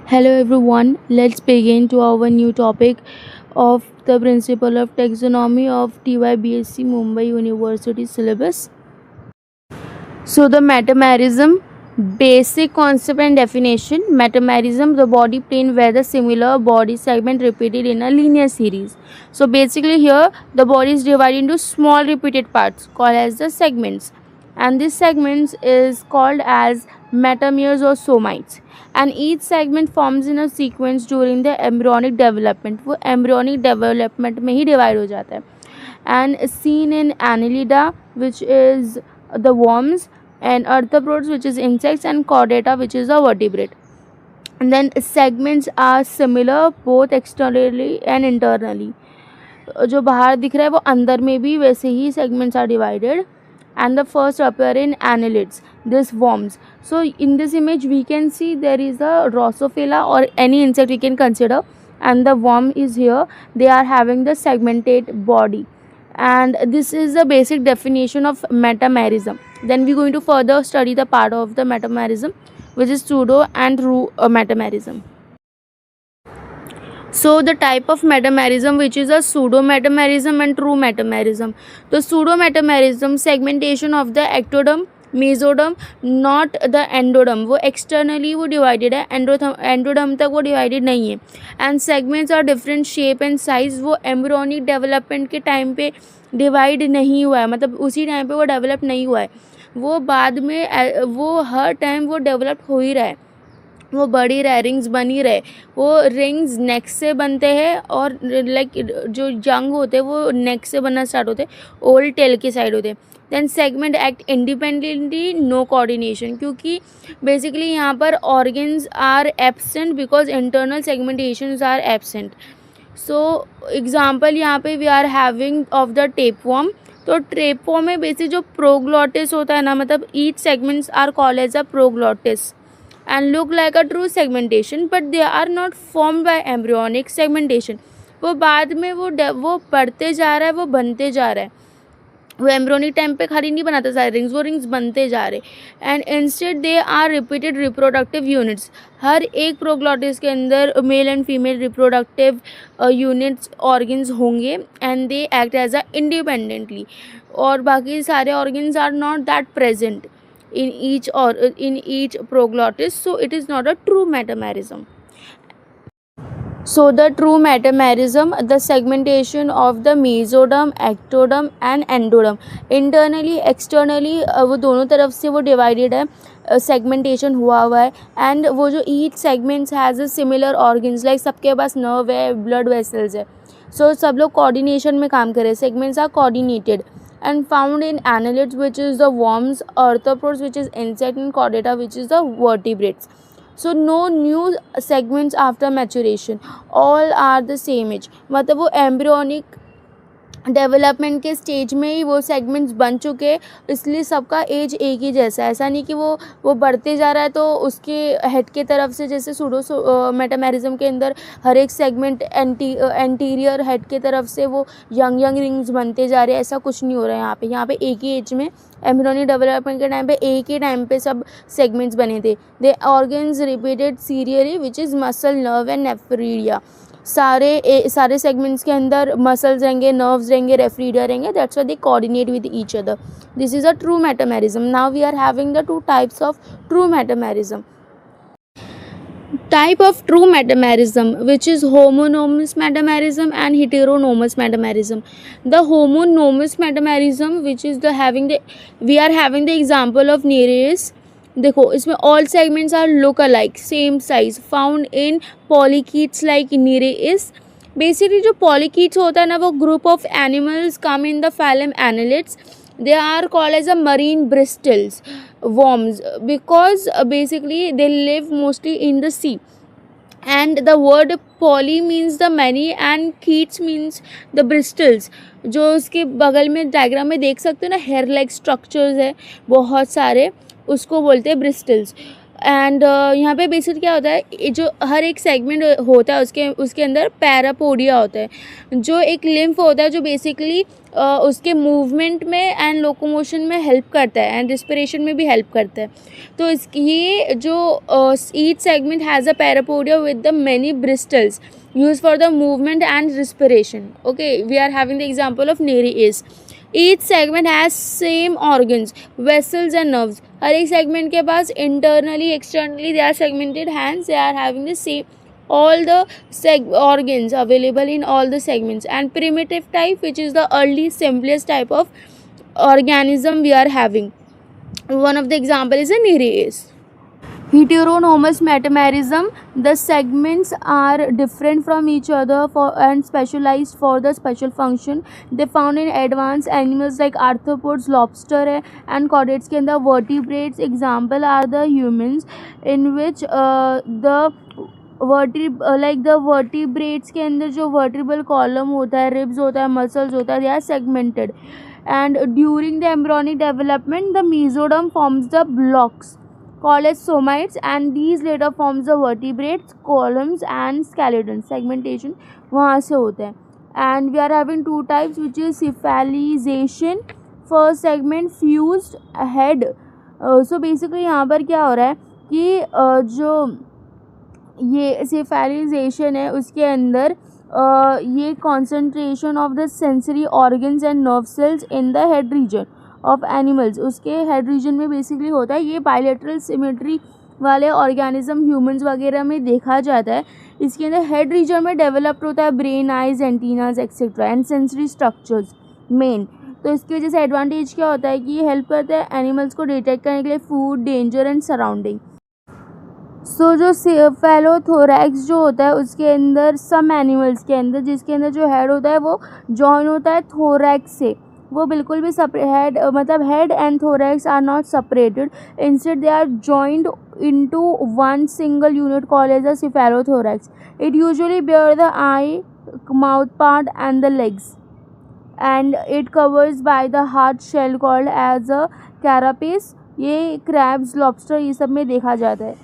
Hello everyone, let's begin to our new topic of the principle of taxonomy of TYBSc Mumbai University syllabus. So the metamerism, basic concept and definition. Metamerism, the body plane where the similar body segment repeated in a linear series. So basically here the body is divided into small repeated parts called as the segments, and this segments is called as metameres or somites, and each segment forms in a sequence during the embryonic development. वो embryonic development में ही divide हो जाता है, and seen in annelida which is the worms, and arthropods which is insects, and chordata which is a vertebrate. And then segments are similar both externally and internally. जो बाहर दिख रहा है वो अंदर में भी वैसे ही segments are divided, and the first appear in annelids, this worms. So in this image we can see there is a Drosophila or any insect we can consider, and the worm is here. They are having the segmented body, and this is the basic definition of metamerism. Then we're going to further study the part of the metamerism, which is pseudo and true metamerism. So the type of metamerism, which is a pseudo metamerism and true metamerism. The pseudo metamerism, segmentation of the ectoderm, mesoderm, not the endoderm. वो externally वो divided है, endoderm तक वो divided नहीं है. And segments are different shape and size. वो embryonic development के time पे डिवाइड नहीं हुआ है, मतलब उसी टाइम पे वो डेवलप नहीं हुआ है. वो बाद में वो हर टाइम वो डेवलप हो ही रहा है, वो बड़ी रहे, रिंग्स बनी रहे. वो रिंग्स नेक से बनते हैं, और लाइक जो यंग होते हैं वो नेक से बनना स्टार्ट होते हैं, ओल्ड टेल के साइड होते हैं. Then segment act independently, no coordination, क्योंकि बेसिकली यहाँ पर organs are absent because internal segmentations are absent. So example यहाँ पे we are having of the tapeworm. तो टेपवर्म में बेसिक जो प्रोग्लॉटिस होता है ना, मतलब each segments are called as a proglottis and look like a true segmentation, but they are not formed by embryonic segmentation. वो बाद में वो बढ़ते जा रहा है, वो बनते जा रहा है. वो एम्ब्रियोनिक टाइम पे खाली नहीं बनाता सारे रिंग्स, वो रिंग्स बनते जा रहे. And instead they are repeated reproductive units. हर एक प्रोग्लॉटिस के अंदर male and female reproductive units organs होंगे, and they act as a independently. और बाकी सारे organs are not that present in each proglottis, so it is not a true metamerism. So the true metamerism, the segmentation of the mesoderm, ectoderm and endoderm, internally externally वो दोनों तरफ से वो divided है, segmentation हुआ है. and वो जो each segments has a similar organs, like सबके पास nerve है, blood vessels है. so सब लोग coordination में काम कर रहे हैं, segments are coordinated and found in annelids, which is the worms, arthropods which is insect, and chordata which is the vertebrates. So no new segments after maturation, all are the same age. मतलब वो embryonic development के stage में ही वो segments बन चुके, इसलिए सबका as एक ही जैसा है. ऐसा नहीं कि वो बढ़ते जा रहा है तो उसके हेड के तरफ से, जैसे सूडो मेटामेरिज्म के अंदर हर एक सेगमेंट एंटीरियर हेड के तरफ से वो यंग रिंग्स बनते जा रहे हैं. ऐसा कुछ नहीं हो रहा है यहाँ पे एक ही एज में एम्ब्रियोनिक डेवलपमेंट के टाइम पे एक ही टाइम पे सब सेगमेंट्स बने थे. They organs repeated serially which is muscle, nerve and nephridia. सारे सेगमेंट्स के अंदर मसल्स रहेंगे, नर्व्स रहेंगे, रेफ्रिडिया रहेंगे. That's why they coordinate with each other. This is a true metamerism. Now we are having the two types of true metamerism. Type of true metamerism, which is homonomous metamerism and heteronomous metamerism. The homonomous metamerism, which is we are having the example of Nereis. देखो इसमें all segments are look alike, same size, found in polychaetes like Nereis. Basically जो polychaetes होता है ना, वो group of animals come in the phylum Annelids. They are called as a marine bristles worms because basically they live mostly in the sea. And the word poly means the many and keats means the bristles. जो उसके बगल में diagram में देख सकते हो ना, hair like structures है बहुत सारे, उसको बोलते हैं ब्रिस्टल्स. एंड यहाँ पे बेसिकली क्या होता है, ये जो हर एक सेगमेंट होता है उसके अंदर पैरापोडिया होता है, जो एक लिम्फ होता है जो बेसिकली उसके मूवमेंट में एंड लोकोमोशन में हेल्प करता है एंड रिस्पिरेशन में भी हेल्प करता है. तो ये जो each segment has a parapodia with the many bristles used for the movement and respiration. Okay, we are having the example of Nereis. Each segment has same organs, vessels and nerves. हर एक segment के पास internally, externally they are segmented, hence they are having the same all the organs available in all the segments. And primitive type, which is the early simplest type of organism we are having. One of the example is a Nereis. Heteronomous metamerism, the segments are different from each other and specialized for the special function. They found in advanced animals like arthropods, lobster and chordates के अंदर vertebrates. Example are the humans, in which the vertebrates के अंदर जो vertebral column होता है, ribs होता है, muscles होता है, they are segmented. And during the embryonic development, the mesoderm forms the blocks called as somites, and these later forms the vertebrates, columns and skeletons. Segmentation वहाँ से होता है. And we are having two types, which is cephalization. First segment fused head. So basically यहाँ पर क्या हो रहा है कि जो ये cephalization है उसके अंदर ये concentration of the sensory organs and nerve cells in the head region of animals, उसके हेड रीजन में बेसिकली होता है. ये बायलैटरल सिमेट्री वाले ऑर्गेनिज्म ह्यूमंस वगैरह में देखा जाता है. इसके अंदर हेड रीजन में डेवलप्ड होता है brain, eyes, antennas etcetera and sensory structures main. तो इसकी वजह से एडवांटेज क्या होता है कि ये हेल्प करता है एनिमल्स को डिटेक्ट करने के लिए फूड, डेंजर एंड सराउंडिंग. सो जो सेफेलोथोरैक्स जो होता है उसके अंदर सम एनिमल्स के अंदर जिसके अंदर जो हेड होता है वो जॉइन होता है थोरैक्स से. वो बिल्कुल भी हेड मतलब head and thorax are not separated, instead they are joined into one single unit called as a cephalothorax. It usually bear the eye, mouth part and the legs, and it covers by the hard shell called as a carapace. ये crabs, lobster ये सब में देखा जाता है.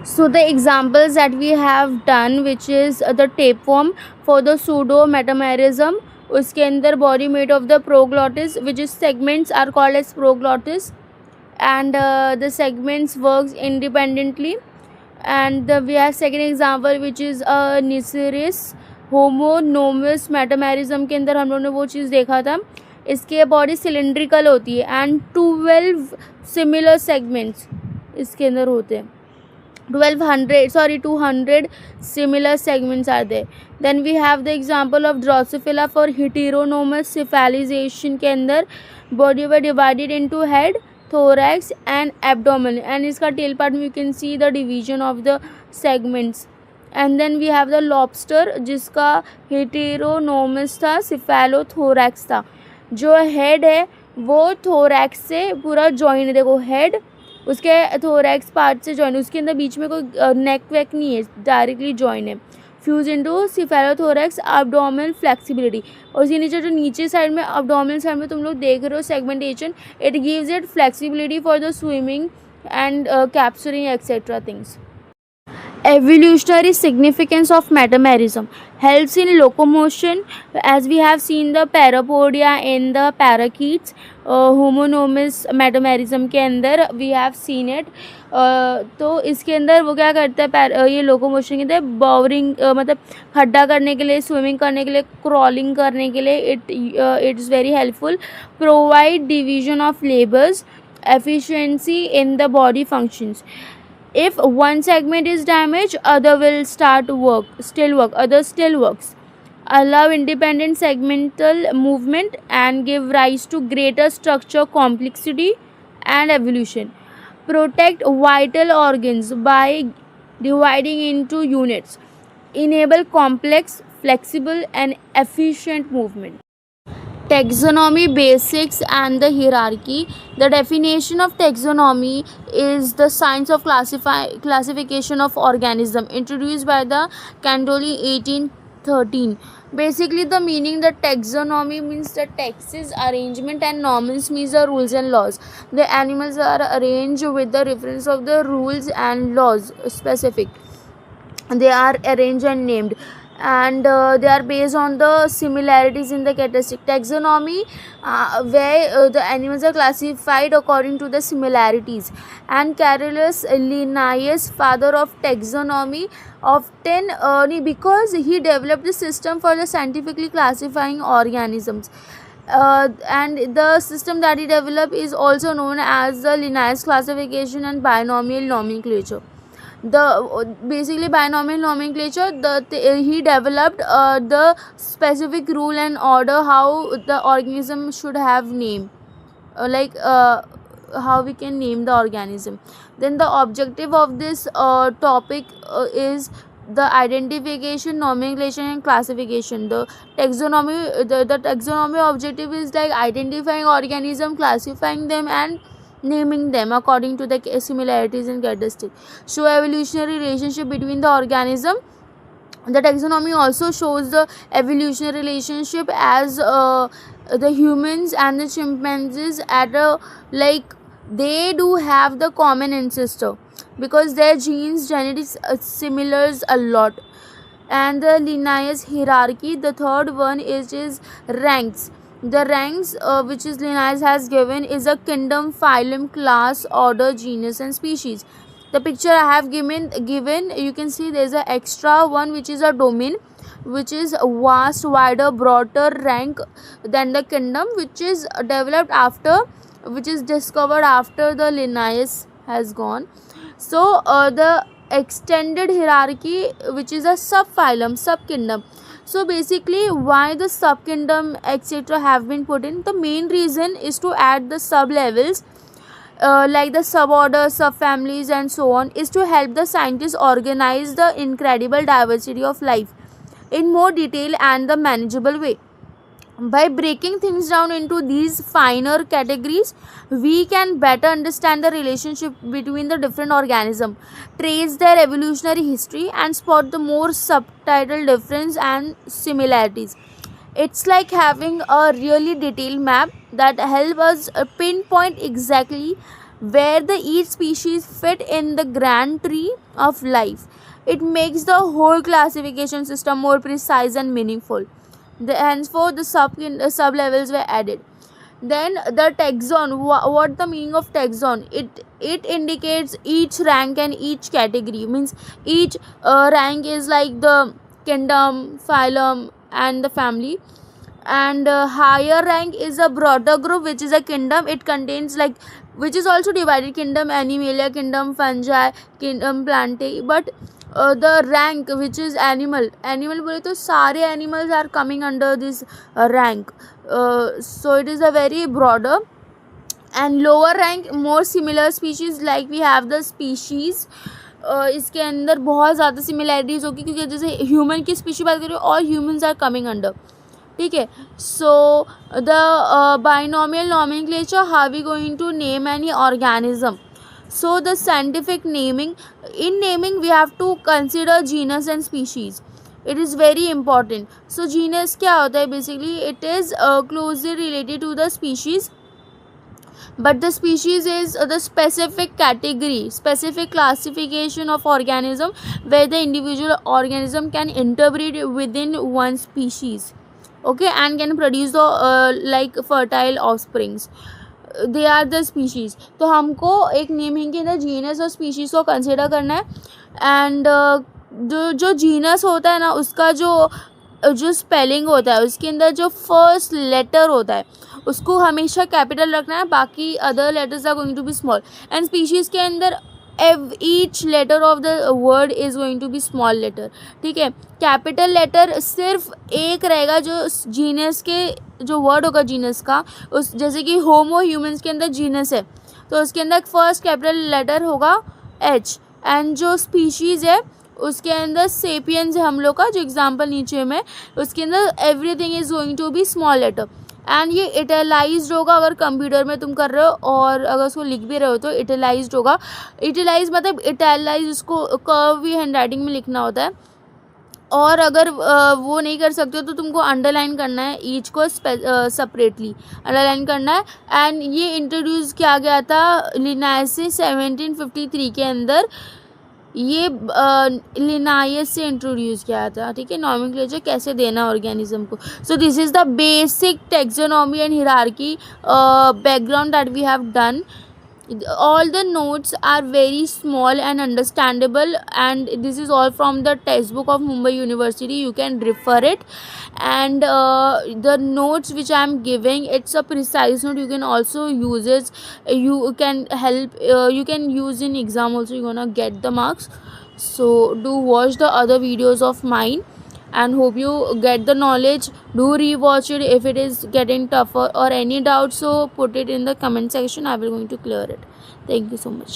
So the examples that we have done, which is the tapeworm for the pseudo metamerism, उसके अंदर body made of the proglottis, which is segments are called as proglottis, and the segments works independently. And we have second example, which is Nereis. Homonomous metamerism के अंदर हम लोगों ने वो चीज़ देखा था. इसके बॉडी सिलेंड्रिकल होती है एंड 12 सिमिलर सेगमेंट्स इसके अंदर होते हैं. 200 similar segments are there. Then we have the example of Drosophila for heteronomous cephalization के अंदर body were divided into head, thorax and abdomen, and इसका tail part में you can see the division of the segments. And then we have the lobster जिसका heteronomous था, cephalothorax था. जो head है वो thorax से पूरा join है. देखो head उसके थोरैक्स पार्ट से जॉइन, उसके अंदर बीच में कोई नेक वेक नहीं है, डायरेक्टली जॉइन है. Fuse into cephalothorax abdominal flexibility. और इसके नीचे जो नीचे साइड में एब्डोमिनल साइड में तुम लोग देख रहे हो segmentation, it gives it flexibility for the swimming and capturing etcetera things. Evolutionary significance of metamerism helps in locomotion, as we have seen the parapodia in the parakeets. Homonomous metamerism के अंदर we have seen it. तो इसके अंदर वो क्या करता है, ये लोकोमोशन के अंदर बाउरिंग मतलब खड्डा करने के लिए, स्विमिंग करने के लिए, क्रॉलिंग करने के लिए it is very helpful. Provide division of labours, efficiency in the body functions. If one segment is damaged, other will other still works. Allow independent segmental movement and give rise to greater structure complexity and evolution. Protect vital organs by dividing into units. Enable complex, flexible and efficient movement. Taxonomy basics and the hierarchy. The definition of taxonomy is the science of classification of organism, introduced by the Candolle 18 13. Basically, the meaning the taxonomy means the taxes, arrangement, and norms means the rules and laws. The animals are arranged with the reference of the rules and laws specific. They are arranged and named, and they are based on the similarities in the characteristic. Taxonomy, where the animals are classified according to the similarities. And Carolus Linnaeus, father of taxonomy, often because he developed the system for the scientifically classifying organisms. And the system that he developed is also known as the Linnaeus classification and binomial nomenclature. The basically binomial nomenclature, he developed the specific rule and order how the organism should have name, how we can name the organism. Then the objective of this topic is the identification, nomenclature, and classification. The taxonomy objective is like identifying organism, classifying them, and naming them according to the similarities and characteristics. Show evolutionary relationship between the organism. The taxonomy also shows the evolutionary relationship as the humans and the chimpanzees at a they do have the common ancestor because their genes genetics similars a lot. And the Linnaeus hierarchy, the third one is ranks. The ranks which is Linnaeus has given is a kingdom, phylum, class, order, genus, and species. The picture I have given you can see there is a extra one which is a domain, which is vast, wider, broader rank than the kingdom, which is developed after, which is discovered after the Linnaeus has gone. So the extended hierarchy, which is a subphylum, subkingdom. So basically, why the subkingdom etc. have been put in? The main reason is to add the sub levels like the suborders, subfamilies, and so on, is to help the scientists organize the incredible diversity of life in more detail and the manageable way. By breaking things down into these finer categories, we can better understand the relationship between the different organisms, trace their evolutionary history, and spot the more subtle difference and similarities. It's like having a really detailed map that helps us pinpoint exactly where the each species fit in the grand tree of life. It makes the whole classification system more precise and meaningful. Henceforth, the sub levels were added. Then the taxon. What the meaning of taxon? It indicates each rank and each category. Means each rank is like the kingdom, phylum, and the family. And higher rank is a broader group, which is a kingdom. It contains which is also divided kingdom Animalia, kingdom Fungi, kingdom Plantae. But the rank which is animal बोले तो सारे animals are coming under this rank. So it is a very broader. And lower rank more similar species, like we have the species. इसके अंदर बहुत ज़्यादा similarities होगी क्योंकि जैसे ह्यूमन की स्पीशी बात करें all humans are coming under. ठीक है. So the binomial nomenclature, how we going to name any organism? So the scientific naming, in naming we have to consider genus and species. It is very important. So genus क्या होता है? Basically it is closely related to the species, but the species is the specific category, specific classification of organism where the individual organism can interbreed within one species, okay, and can produce the fertile offsprings. They are the species. तो हमको एक naming के अंदर genus और species को consider करना है. And जो जीनस होता है ना, उसका जो स्पेलिंग होता है, उसके अंदर जो फर्स्ट लेटर होता है उसको हमेशा कैपिटल रखना है, बाकी other letters are going to be small. And species के अंदर each letter of the word is going to be small letter. ठीक है. कैपिटल लेटर सिर्फ एक रहेगा जो जीनस के जो वर्ड होगा जीनस का, उस जैसे कि होमो ह्यूमंस के अंदर जीनस है तो उसके अंदर फर्स्ट कैपिटल लेटर होगा एच. एंड जो स्पीशीज़ है उसके अंदर सेपियंस है हम लोग का, जो एग्जाम्पल नीचे में, उसके अंदर everything is going to be small letter. And ये इटलाइज्ड होगा अगर कंप्यूटर में तुम कर रहे हो, और अगर उसको लिख भी रहे हो तो इटलाइज्ड होगा. इटलाइज मतलब इटलाइज, उसको कर्व भी हैंड राइटिंग में लिखना होता है. और अगर वो नहीं कर सकते हो तो तुमको अंडरलाइन करना है, ईच को सेपरेटली अंडरलाइन करना है। एंड ये इंट्रोड्यूस किया गया था लिनायस से 1753 के अंदर, ये लिनायस से इंट्रोड्यूस किया था, ठीक है, नॉमेनक्लेचर कैसे देना ऑर्गेनिज्म को। So this is the basic taxonomy and hierarchy background that we have done. All the notes are very small and understandable, and this is all from the textbook of Mumbai University. You can refer it. And the notes which I am giving, it's a precise note. You can also use it, you can help, you can use in exam also, you're gonna get the marks. So do watch the other videos of mine and hope you get the knowledge. Do rewatch it if it is getting tougher or any doubt, so put it in the comment section. I will going to clear it. Thank you so much.